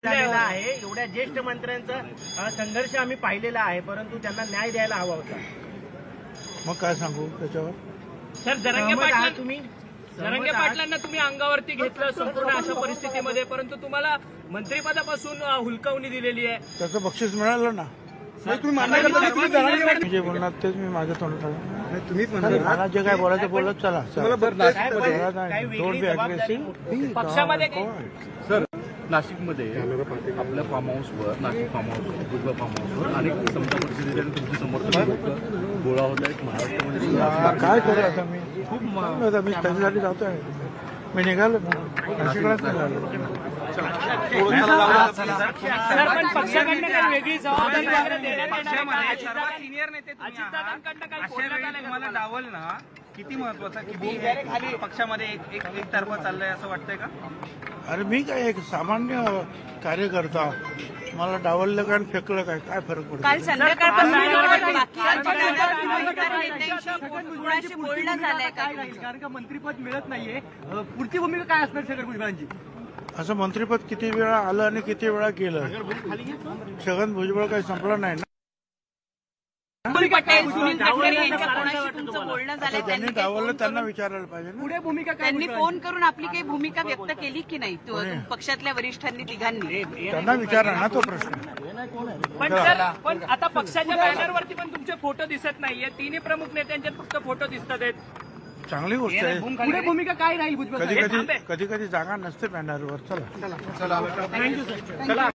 झालेला आहे। एवढ्या ज्येष्ठ मंत्र्यांचा संघर्ष आम्ही पाहिलेला आहे, परंतु त्यांना न्याय द्यायला हवा होता। मग काय सांगू त्याच्यावर? सर जरंगे पाटलांना तुम्ही अंगावरती घेतलं संपूर्ण अशा परिस्थितीमध्ये, परंतु तुम्हाला मंत्रिपदापासून हुलकावणी दिलेली आहे। त्याचं बक्षीस मिळालं ना। तुम्ही मान्य करता जे बोलणार तेच मी माझं तोंड तुम्हीच मला जे काय बोलायचं बोलत चला। पक्षामध्ये सर नाशिकमध्ये आपल्या फार्म हाऊसवर नाशिक फार्म हाऊसवर भुजबळ फार्म हाऊसवर अनेक समजा परिस्थिती तुमचे समर्थक लोक गोळा होत आहेत महाराष्ट्रामध्ये। काय करू आता मी मी त्याच्यासाठी जातोय। मी निघालो नाशिकलाच निघालो। सर पण पक्षाकडनं काही वेगळी जबाबदारी वगैरे देण्यात येणार आहे? सिनियर नेते अजितदादांकडनं काही बोलण्यात आलं तुम्हाला डावल ना किती महत्वाचा किती पक्षामध्ये एक तर्फा चाललंय असं वाटतंय का? अरे मी काय एक सामान्य कार्यकर्ता, मला डावललं काय फेकलं काय काय फरक पडतो? काल संध्याकाळपासून बोलणं झालंय कारण का मंत्रिपद मिळत नाहीये, पुढची भूमिका काय असणार छगन भुजबळांची? असं मंत्रिपद किती वेळा आलं आणि किती वेळा गेलं? छगन भुजबळ काही संपलं नाही ना। पटेल सुनील तटकरे यांच्या कोणाशी तुमचं बोलणं झालंय? त्यांनी डावललं त्यांना विचारायला पाहिजे ना। पुढे भूमिका त्यांनी फोन करून आपली काही भूमिका व्यक्त केली की नाही पक्षातल्या वरिष्ठांनी तिघांनी? त्यांना विचारा ना तो प्रश्न। पण सर पण आता पक्षाच्या बॅनरवरती पण तुमचे फोटो दिसत नाहीये, तिन्ही प्रमुख नेत्यांचे फक्त फोटो दिसत आहेत। चांगली गोष्ट आहे। पुढे भूमिका काय राहील भुजबळ? कधी कधी जागा नसते बॅनरवर। चला चला